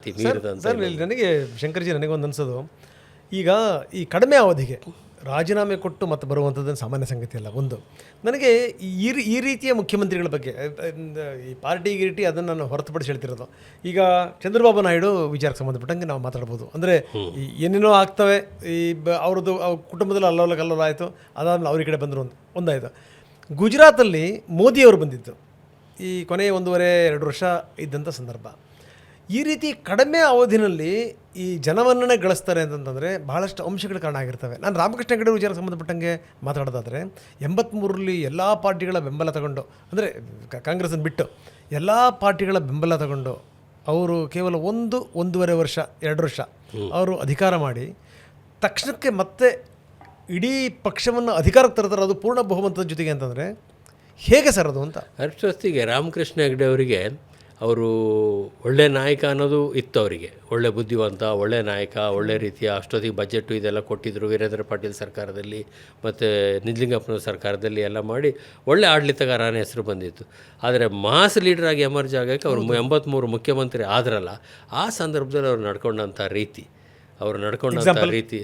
Sir ನನಗೆ ಶಂಕರ್ಜಿ ನನಗೊಂದು ಅನಿಸೋದು, ಈಗ ಈ ಕಡಿಮೆ ಅವಧಿಗೆ ರಾಜೀನಾಮೆ ಕೊಟ್ಟು ಮತ್ತೆ ಬರುವಂಥದ್ದು ಸಾಮಾನ್ಯ ಸಂಗತಿ ಅಲ್ಲ. ಒಂದು ನನಗೆ ಈ ರೀತಿಯ ಮುಖ್ಯಮಂತ್ರಿಗಳ ಬಗ್ಗೆ ಈ ಪಾರ್ಟಿ ಗಿರಿಟಿ ಅದನ್ನು ನಾನು ಹೊರತುಪಡಿಸಿ ಹೇಳ್ತಿರೋದು. ಈಗ ಚಂದ್ರಬಾಬು ನಾಯ್ಡು ವಿಚಾರಕ್ಕೆ ಸಂಬಂಧಪಟ್ಟಂಗೆ ನಾವು ಮಾತಾಡ್ಬೋದು. ಅಂದರೆ ಏನೇನೋ ಆಗ್ತವೆ, ಅವ್ರದ್ದು ಕುಟುಂಬದಲ್ಲಿ ಅಲ್ಲೋಲ ಆಯಿತು, ಅದಾದ್ಮೇಲೆ ಅವ್ರ ಕಡೆ ಬಂದರು ಒಂದಾಯಿತು. ಗುಜರಾತಲ್ಲಿ ಮೋದಿಯವರು ಬಂದಿದ್ದು ಈ ಕೊನೆಯ 1.5-2 ವರ್ಷ ಇದ್ದಂಥ ಸಂದರ್ಭ. ಈ ರೀತಿ ಕಡಿಮೆ ಅವಧಿನಲ್ಲಿ ಈ ಜನವನ್ನೇ ಗಳಿಸ್ತಾರೆ ಅಂತಂದರೆ ಬಹಳಷ್ಟು ಅಂಶಗಳ ಕಾರಣ ಆಗಿರ್ತವೆ. ನಾನು ರಾಮಕೃಷ್ಣ ಹೆಗಡೆ ವಿಚಾರಕ್ಕೆ ಸಂಬಂಧಪಟ್ಟಂಗೆ ಮಾತಾಡೋದಾದರೆ 83ರಲ್ಲಿ ಎಲ್ಲ ಪಾರ್ಟಿಗಳ ಬೆಂಬಲ ತಗೊಂಡು, ಅಂದರೆ ಕಾಂಗ್ರೆಸ್ಸನ್ನು ಬಿಟ್ಟು ಎಲ್ಲ ಪಾರ್ಟಿಗಳ ಬೆಂಬಲ ತಗೊಂಡು ಅವರು ಕೇವಲ 1.5 ವರ್ಷ 2 ವರ್ಷ ಅವರು ಅಧಿಕಾರ ಮಾಡಿ ತಕ್ಷಣಕ್ಕೆ ಮತ್ತೆ ಇಡೀ ಪಕ್ಷವನ್ನು ಅಧಿಕಾರಕ್ಕೆ ತರ್ತಾರೆ, ಅದು ಪೂರ್ಣ ಬಹುಮತದ ಜೊತೆಗೆ ಅಂತಂದರೆ ಹೇಗೆ ಸರ್ ಅದು ಅಂತ? ಅಷ್ಟೊತ್ತಿಗೆ ರಾಮಕೃಷ್ಣ ಹೆಗಡೆ ಅವರಿಗೆ ಅವರು ಒಳ್ಳೆ ನಾಯಕ ಅನ್ನೋದು ಇತ್ತು. ಅವರಿಗೆ ಒಳ್ಳೆ ಬುದ್ಧಿವಂತ, ಒಳ್ಳೆ ನಾಯಕ, ಒಳ್ಳೆ ರೀತಿಯ ಅಷ್ಟೊತ್ತಿಗೆ ಬಜೆಟು ಇದೆಲ್ಲ ಕೊಟ್ಟಿದ್ದರು. ವೀರೇಂದ್ರ ಪಾಟೀಲ್ ಸರ್ಕಾರದಲ್ಲಿ ಮತ್ತು ನಿಜಲಿಂಗಪ್ಪನ ಸರ್ಕಾರದಲ್ಲಿ ಎಲ್ಲ ಮಾಡಿ ಒಳ್ಳೆ ಆಡಳಿತಗಾರನ ಹೆಸರು ಬಂದಿತ್ತು. ಆದರೆ ಮಾಸ್ ಲೀಡರಾಗಿ ಎಮರ್ಜ್ ಆಗೋಕ್ಕೆ ಅವರು 83 ಮುಖ್ಯಮಂತ್ರಿ ಆದ್ರಲ್ಲ, ಆ ಸಂದರ್ಭದಲ್ಲಿ ಅವ್ರು ನಡ್ಕೊಂಡಂಥ ರೀತಿ, ಅವರು ನಡ್ಕೊಂಡಂಥ ರೀತಿ,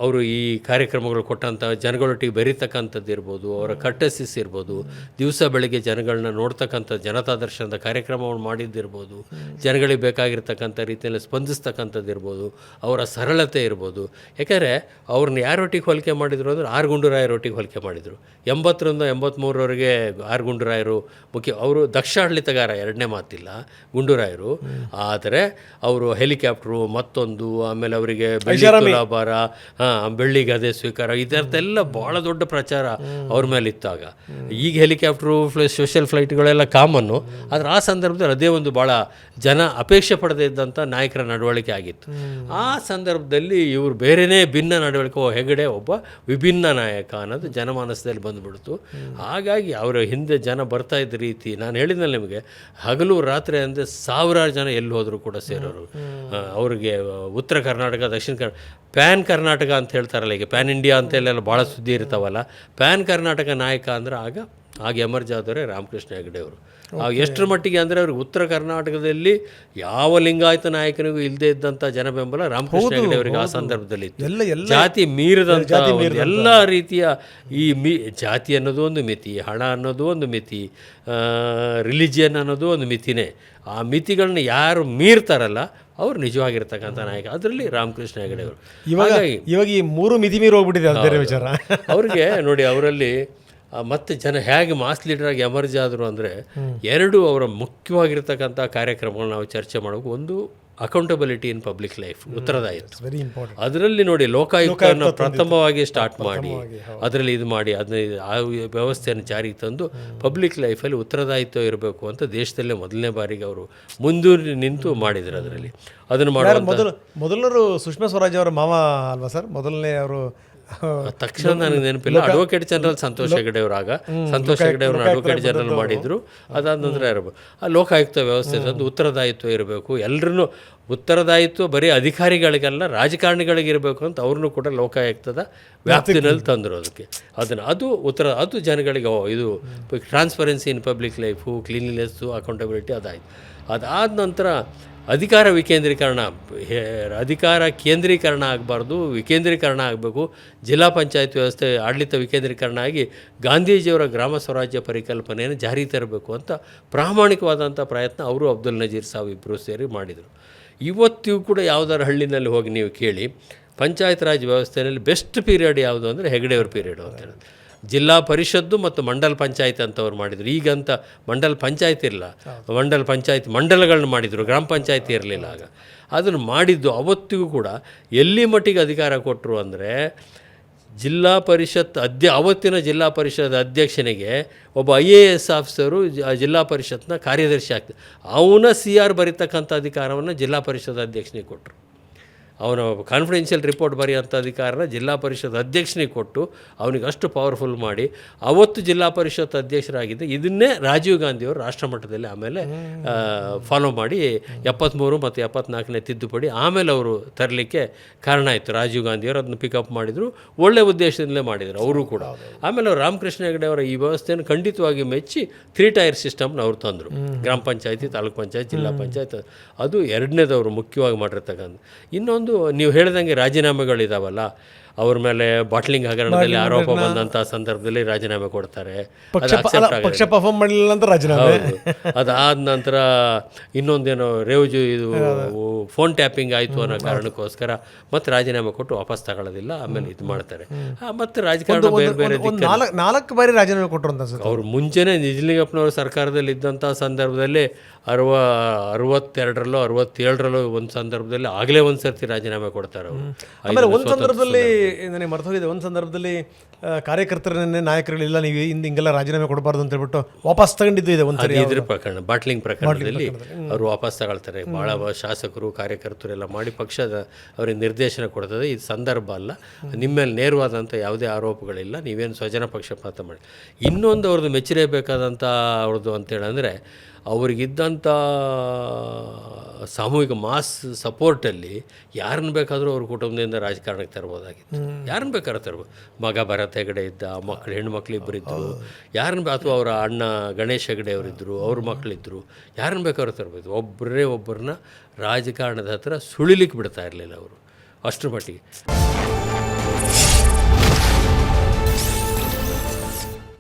ಅವರು ಈ ಕಾರ್ಯಕ್ರಮಗಳು ಕೊಟ್ಟಂಥ ಜನಗಳೊಟ್ಟಿಗೆ ಬೆರೀತಕ್ಕಂಥದ್ದು ಇರ್ಬೋದು, ಅವರ ಕಟ್ಟಸಿಸ್ ಇರ್ಬೋದು, ದಿವಸ ಬೆಳಗ್ಗೆ ಜನಗಳನ್ನ ನೋಡ್ತಕ್ಕಂಥ ಜನತಾ ದರ್ಶನದ ಕಾರ್ಯಕ್ರಮವನ್ನು ಮಾಡಿದ್ದಿರ್ಬೋದು, ಜನಗಳಿಗೆ ಬೇಕಾಗಿರ್ತಕ್ಕಂಥ ರೀತಿಯಲ್ಲಿ ಸ್ಪಂದಿಸ್ತಕ್ಕಂಥದ್ದು ಇರ್ಬೋದು, ಅವರ ಸರಳತೆ ಇರ್ಬೋದು. ಯಾಕೆಂದರೆ ಅವ್ರನ್ನ ಯಾರೊಟ್ಟಿಗೆ ಹೋಲಿಕೆ ಮಾಡಿದರು ಅಂದರೆ ಆರ್ ಗುಂಡೂರಾಯರೊಟ್ಟಿಗೆ ಹೋಲಿಕೆ ಮಾಡಿದರು. 80ರಿಂದ 83ರವರೆಗೆ ಆರ್ ಗುಂಡೂರಾಯರು ಅವರು ದಕ್ಷ ಆಡಳಿತಗಾರ, ಎರಡನೇ ಮಾತಿಲ್ಲ ಗುಂಡೂರಾಯರು. ಆದರೆ ಅವರು ಹೆಲಿಕಾಪ್ಟ್ರು ಮತ್ತೊಂದು, ಆಮೇಲೆ ಅವರಿಗೆ ಬೆಳ್ಳಿ ತುಲಾಭಾರ, ಬೆಳ್ಳಿ ಗದೆ ಸ್ವೀಕಾರ, ಇದರದ್ದೆಲ್ಲ ಭಾಳ ದೊಡ್ಡ ಪ್ರಚಾರ ಅವ್ರ ಮೇಲೆ ಇತ್ತಾಗ. ಈಗ ಹೆಲಿಕಾಪ್ಟ್ರು ಸ್ಪೆಷಲ್ ಫ್ಲೈಟ್ಗಳೆಲ್ಲ ಕಾಮನ್ನು, ಆದರೆ ಆ ಸಂದರ್ಭದಲ್ಲಿ ಅದೇ ಒಂದು ಭಾಳ ಜನ ಅಪೇಕ್ಷೆ ಪಡದೇ ಇದ್ದಂಥ ನಾಯಕರ ನಡವಳಿಕೆ ಆಗಿತ್ತು. ಆ ಸಂದರ್ಭದಲ್ಲಿ ಇವರು ಬೇರೆಯೇ ಭಿನ್ನ ನಡವಳಿಕೆ, ಹೆಗಡೆ ಒಬ್ಬ ವಿಭಿನ್ನ ನಾಯಕ ಅನ್ನೋದು ಜನಮಾನಸದಲ್ಲಿ ಬಂದುಬಿಡ್ತು. ಹಾಗಾಗಿ ಅವರ ಹಿಂದೆ ಜನ ಬರ್ತಾ ಇದ್ದ ರೀತಿ ನಾನು ಹೇಳಿದ್ನಲ್ಲ ನಿಮಗೆ, ಹಗಲು ರಾತ್ರಿ ಅಂದರೆ ಸಾವಿರಾರು ಜನ ಎಲ್ಲಿ ಹೋದರೂ ಕೂಡ ಸೇರೋರು. ಅವ್ರಿಗೆ ಉತ್ತರ ಕರ್ನಾಟಕ, ದಕ್ಷಿಣ ಪ್ಯಾನ್ ಕರ್ನಾಟಕ ಅಂತ ಹೇಳ್ತಾರಲ್ಲ, ಈಗ ಪ್ಯಾನ್ ಇಂಡಿಯಾ ಅಂತೆಲ್ಲ ಭಾಳ ಸುದ್ದಿ ಇರ್ತಾವಲ್ಲ, ಪ್ಯಾನ್ ಕರ್ನಾಟಕ ನಾಯಕ ಅಂದರೆ ಆಗ ಎಮರ್ಜ್ ಆದವರೇ ರಾಮಕೃಷ್ಣ ಹೆಗಡೆ ಅವರು. ಎಷ್ಟರ ಮಟ್ಟಿಗೆ ಅಂದರೆ ಅವ್ರಿಗೆ ಉತ್ತರ ಕರ್ನಾಟಕದಲ್ಲಿ ಯಾವ ಲಿಂಗಾಯತ ನಾಯಕನಿಗೂ ಇಲ್ಲದೆ ಇದ್ದಂಥ ಜನ ಬೆಂಬಲ ರಾಮಕೃಷ್ಣ ಹೆಗಡೆ ಅವರಿಗೆ ಆ ಸಂದರ್ಭದಲ್ಲಿ ಇತ್ತು. ಜಾತಿ ಮೀರಿದಂಥ ಎಲ್ಲ ರೀತಿಯ ಜಾತಿ ಅನ್ನೋದು ಒಂದು ಮಿತಿ, ಹಣ ಅನ್ನೋದು ಒಂದು ಮಿತಿ, ರಿಲಿಜಿಯನ್ ಅನ್ನೋದು ಒಂದು ಮಿತಿನೇ. ಆ ಮಿತಿಗಳನ್ನ ಯಾರು ಮೀರ್ತಾರಲ್ಲ ಅವ್ರು ನಿಜವಾಗಿರ್ತಕ್ಕಂಥ ನಾಯಕ, ಅದರಲ್ಲಿ ರಾಮಕೃಷ್ಣ ಹೆಗಡೆ ಅವರು. ಇವಾಗ ಈ 3 ಮಿತಿ ಮೀರಿ ಹೋಗ್ಬಿಟ್ಟಿದೆ, ಅದು ಬೇರೆ ವಿಚಾರ. ಅವ್ರಿಗೆ ನೋಡಿ, ಅವರಲ್ಲಿ ಮತ್ತು ಜನ ಹೇಗೆ ಮಾಸ್ ಲೀಡರಾಗಿ ಎಮರ್ಜ್ ಆದರು ಅಂದರೆ 2 ಅವರ ಮುಖ್ಯವಾಗಿರ್ತಕ್ಕಂಥ ಕಾರ್ಯಕ್ರಮಗಳನ್ನ ನಾವು ಚರ್ಚೆ ಮಾಡಬೇಕು. ಒಂದು ಅಕೌಂಟಬಿಲಿಟಿ ಇನ್ ಪಬ್ಲಿಕ್ ಲೈಫ್, ಉತ್ತರದಾಯಿತ್ವ. ಅದರಲ್ಲಿ ನೋಡಿ, ಲೋಕಾಯುಕ್ತವನ್ನು ಪ್ರಥಮವಾಗಿ ಸ್ಟಾರ್ಟ್ ಮಾಡಿ ಅದರಲ್ಲಿ ಇದು ಮಾಡಿ ಅದನ್ನ ಆ ವ್ಯವಸ್ಥೆಯನ್ನು ಜಾರಿಗೆ ತಂದು ಪಬ್ಲಿಕ್ ಲೈಫಲ್ಲಿ ಉತ್ತರದಾಯಿತ್ವ ಇರಬೇಕು ಅಂತ ದೇಶದಲ್ಲೇ ಮೊದಲನೇ ಬಾರಿಗೆ ಅವರು ಮುಂದೂರಿ ನಿಂತು ಮಾಡಿದರು. ಅದರಲ್ಲಿ ಅದನ್ನು ಮಾಡೋ ಮೊದಲರು ಸುಷ್ಮಾ ಸ್ವರಾಜ್ ಅವರ ಮಾವ ಅಲ್ವಾ ಸರ್? ಮೊದಲನೇ ಅವರು ತಕ್ಷಣ ನನಗೆ ನೆನಪಿಲ್ಲ. ಅಡ್ವೊಕೇಟ್ ಜನರಲ್ ಸಂತೋಷ್ ಹೆಗಡೆ ಅವರು, ಆಗ ಸಂತೋಷ್ ಹೆಗಡೆ ಅವ್ರನ್ನ ಅಡ್ವೊಕೇಟ್ ಜನರಲ್ ಮಾಡಿದರು. ಅದಾದ ನಂತರ ಇರಬೇಕು ಆ ಲೋಕಾಯುಕ್ತ ವ್ಯವಸ್ಥೆ ತಂದು ಉತ್ತರದಾಯಿತ್ವ ಇರಬೇಕು. ಎಲ್ಲರೂ ಉತ್ತರದಾಯಿತ್ವ ಬರೀ ಅಧಿಕಾರಿಗಳಿಗೆಲ್ಲ ರಾಜಕಾರಣಿಗಳಿಗಿರಬೇಕು ಅಂತ ಅವ್ರನ್ನೂ ಕೂಡ ಲೋಕಾಯುಕ್ತದ ವ್ಯಾಪ್ತಿನಲ್ಲಿ ತಂದರು. ಅದಕ್ಕೆ ಅದು ಜನಗಳಿಗೆ ಇದು transparency in public life, cleanliness, accountability ಅದಾಯಿತು. ಅದಾದ ನಂತರ ಅಧಿಕಾರ ಕೇಂದ್ರೀಕರಣ ಆಗಬಾರ್ದು, ವಿಕೇಂದ್ರೀಕರಣ ಆಗಬೇಕು. ಜಿಲ್ಲಾ ಪಂಚಾಯತ್ ವ್ಯವಸ್ಥೆ ಆಡಳಿತ ವಿಕೇಂದ್ರೀಕರಣ ಆಗಿ ಗಾಂಧೀಜಿಯವರ ಗ್ರಾಮ ಸ್ವರಾಜ್ಯ ಪರಿಕಲ್ಪನೆಯನ್ನು ಜಾರಿ ತರಬೇಕು ಅಂತ ಪ್ರಾಮಾಣಿಕವಾದಂಥ ಪ್ರಯತ್ನ ಅವರು ಅಬ್ದುಲ್ ನಜೀರ್ ಸಾಬ್ ಇಬ್ಬರು ಸೇರಿ ಮಾಡಿದರು. ಇವತ್ತಿಗೂ ಕೂಡ ಯಾವುದಾದ್ರು ಹಳ್ಳಿನಲ್ಲಿ ಹೋಗಿ ನೀವು ಕೇಳಿ, ಪಂಚಾಯತ್ ರಾಜ್ ವ್ಯವಸ್ಥೆಯಲ್ಲಿ ಬೆಸ್ಟ್ ಪೀರಿಯಡ್ ಯಾವುದು ಅಂದರೆ ಹೆಗಡೆಯವ್ರ ಪೀರಿಯಡು ಅಂತ ಹೇಳೋದು. ಜಿಲ್ಲಾ ಪರಿಷತ್ತು ಮತ್ತು ಮಂಡಲ್ ಪಂಚಾಯತ್ ಅಂತವ್ರು ಮಾಡಿದರು. ಈಗಂತ ಮಂಡಲ್ ಪಂಚಾಯತ್ ಇರಲ್ಲ, ಮಂಡಲಗಳನ್ನ ಮಾಡಿದರು, ಗ್ರಾಮ ಪಂಚಾಯತಿ ಇರಲಿಲ್ಲ ಆಗ. ಅದನ್ನು ಮಾಡಿದ್ದು ಅವತ್ತಿಗೂ ಕೂಡ ಎಲ್ಲಿ ಮಟ್ಟಿಗೆ ಅಧಿಕಾರ ಕೊಟ್ಟರು ಅಂದರೆ, ಜಿಲ್ಲಾ ಪರಿಷತ್ ಅವತ್ತಿನ ಜಿಲ್ಲಾ ಪರಿಷತ್ ಅಧ್ಯಕ್ಷನಿಗೆ ಒಬ್ಬ IAS ಆಫೀಸರು ಜಿಲ್ಲಾ ಪರಿಷತ್ನ ಕಾರ್ಯದರ್ಶಿ ಆಗ್ತದೆ, ಅವನ CR ಬರೀತಕ್ಕಂಥ ಅಧಿಕಾರವನ್ನು ಜಿಲ್ಲಾ ಪರಿಷತ್ ಅಧ್ಯಕ್ಷನಿಗೆ ಕೊಟ್ಟರು. ಅವನ ಕಾನ್ಫಿಡೆನ್ಷಿಯಲ್ ರಿಪೋರ್ಟ್ ಬರೆಯೋಂಥ ಅಧಿಕಾರನ ಜಿಲ್ಲಾ ಪರಿಷತ್ ಅಧ್ಯಕ್ಷನಿಗೆ ಕೊಟ್ಟು ಅವನಿಗೆ ಅಷ್ಟು ಪವರ್ಫುಲ್ ಮಾಡಿ ಅವತ್ತು ಜಿಲ್ಲಾ ಪರಿಷತ್ ಅಧ್ಯಕ್ಷರಾಗಿದ್ದ ಇದನ್ನೇ ರಾಜೀವ್ ಗಾಂಧಿಯವರು ರಾಷ್ಟ್ರಮಟ್ಟದಲ್ಲಿ ಆಮೇಲೆ ಫಾಲೋ ಮಾಡಿ 73 ಮತ್ತು 74ನೇ ತಿದ್ದುಪಡಿ ಆಮೇಲೆ ಅವರು ತರಲಿಕ್ಕೆ ಕಾರಣ ಆಯಿತು. ರಾಜೀವ್ ಗಾಂಧಿಯವರು ಅದನ್ನು ಪಿಕಪ್ ಮಾಡಿದರು, ಒಳ್ಳೆಯ ಉದ್ದೇಶದಿಂದಲೇ ಮಾಡಿದರು ಅವರು ಕೂಡ. ಆಮೇಲೆ ಅವರು ರಾಮಕೃಷ್ಣ ಹೆಗಡೆ ಅವರ ಈ ವ್ಯವಸ್ಥೆಯನ್ನು ಖಂಡಿತವಾಗಿ ಮೆಚ್ಚಿ 3 ಟೈರ್ ಸಿಸ್ಟಮ್ನ ಅವ್ರು ತಂದರು. ಗ್ರಾಮ ಪಂಚಾಯತಿ, ತಾಲೂಕು ಪಂಚಾಯತ್, ಜಿಲ್ಲಾ ಪಂಚಾಯತ್. ಅದು ಎರಡನೇದವರು ಮುಖ್ಯವಾಗಿ ಮಾಡಿರ್ತಕ್ಕಂಥ. ಇನ್ನೊಂದು ನೀವು ಹೇಳಿದಂಗೆ ರಾಜೀನಾಮೆಗಳಿದಾವಲ್ಲ, ಅವ್ರ ಮೇಲೆ ಬಾಟ್ಲಿಂಗ್ ಹಗರಣದಲ್ಲಿ ಆರೋಪ ಬಂದಂಥ ಸಂದರ್ಭದಲ್ಲಿ ರಾಜೀನಾಮೆ ಕೊಡ್ತಾರೆ. ಪಕ್ಷ ಪರ್ಫಾರ್ಮ್ ಮಾಡಲಿಲ್ಲ ಅಂತ ರಾಜೀನಾಮೆ. ಅದಾದ ನಂತರ ಇನ್ನೊಂದೇನೋ ರೇವಜು ಇದು ಫೋನ್ ಟ್ಯಾಪಿಂಗ್ ಆಯಿತು ಅನ್ನೋ ಕಾರಣಕ್ಕೋಸ್ಕರ ಮತ್ತೆ ರಾಜೀನಾಮೆ ಕೊಟ್ಟು ವಾಪಸ್ ತಗೊಳ್ಳೋದಿಲ್ಲ, ಆಮೇಲೆ ಇದು ಮಾಡ್ತಾರೆ. ಮತ್ತು ರಾಜಕಾರಣ ಬೇರೆ ಬೇರೆ 4 ಬಾರಿ ರಾಜೀನಾಮೆ ಕೊಟ್ಟರು ಅಂತ ಅನ್ಸುತ್ತೆ. ಅವ್ರು ಮುಂಚೆನೇ ನಿಜಲಿಂಗಪ್ಪನವ್ರ ಸರ್ಕಾರದಲ್ಲಿ ಇದ್ದಂಥ ಸಂದರ್ಭದಲ್ಲಿ 62ರಲ್ಲೋ 67ರಲ್ಲೋ ಒಂದು ಸಂದರ್ಭದಲ್ಲಿ ಆಗಲೇ ಒಂದು ಸರ್ತಿ ರಾಜೀನಾಮೆ ಕೊಡ್ತಾರೆ ಅವರು. ಆಮೇಲೆ ಒಂದು ಸಂದರ್ಭದಲ್ಲಿ ನನಗೆ ಮರ್ತೋಗಿದೆ, ಒಂದು ಸಂದರ್ಭದಲ್ಲಿ ಕಾರ್ಯಕರ್ತರನ್ನೇ ನಾಯಕರುಗಳಿಲ್ಲ, ನೀವು ಹಿಂಗೆಲ್ಲ ರಾಜೀನಾಮೆ ಕೊಡಬಾರ್ದು ಅಂತ ಹೇಳ್ಬಿಟ್ಟು ವಾಪಸ್ ತಗೊಂಡಿದ್ದು ಇದೆ ಒಂದು ಸರಿ. ಇದ್ರ ಪ್ರಕರಣ, ಬಾಟ್ಲಿಂಗ್ ಪ್ರಕರಣದಲ್ಲಿ ಅವರು ವಾಪಸ್ ತಗೊಳ್ತಾರೆ. ಭಾಳ ಶಾಸಕರು ಕಾರ್ಯಕರ್ತರು ಎಲ್ಲ ಮಾಡಿ ಪಕ್ಷದ ಅವರಿಗೆ ನಿರ್ದೇಶನ ಕೊಡ್ತದೆ, ಇದು ಸಂದರ್ಭ ಅಲ್ಲ, ನಿಮ್ಮ ಮೇಲೆ ನೇರವಾದಂಥ ಯಾವುದೇ ಆರೋಪಗಳಿಲ್ಲ, ನೀವೇನು ಸ್ವಜನ ಪಕ್ಷಪಾತ ಮಾಡಿ. ಇನ್ನೊಂದು ಅವ್ರದ್ದು ಮೆಚ್ಚಲೇಬೇಕಾದಂಥ ಅವ್ರದ್ದು ಅಂತೇಳಂದರೆ ಅವ್ರಿಗಿದ್ದಂಥ ಸಾಮೂಹಿಕ ಮಾಸ್ ಸಪೋರ್ಟಲ್ಲಿ ಯಾರನ್ನ ಬೇಕಾದರೂ ಅವ್ರ ಕುಟುಂಬದಿಂದ ರಾಜಕಾರಣಕ್ಕೆ ತರ್ಬೋದಾಗಿತ್ತು. ಯಾರನ್ನ ಬೇಕಾದ್ರೂ ತರ್ಬೋದು. ಮಗ ಭರತ್ ಹೆಗಡೆ ಇದ್ದ, ಮಕ್ಕಳು ಹೆಣ್ಮಕ್ಳು ಇಬ್ಬರಿದ್ದರು, ಯಾರನ್ನ ಅಥವಾ ಅವರ ಅಣ್ಣ ಗಣೇಶ್ ಹೆಗಡೆ ಅವರಿದ್ದರು, ಅವ್ರ ಮಕ್ಕಳಿದ್ದರು, ಯಾರನ್ನ ಬೇಕಾದ್ರೂ ತರ್ಬೋದು. ಒಬ್ಬರನ್ನ ರಾಜಕಾರಣದ ಹತ್ರ ಸುಳಿಲಿಕ್ಕೆ ಬಿಡ್ತಾ ಇರಲಿಲ್ಲ ಅವರು, ಅಷ್ಟರ ಮಟ್ಟಿಗೆ.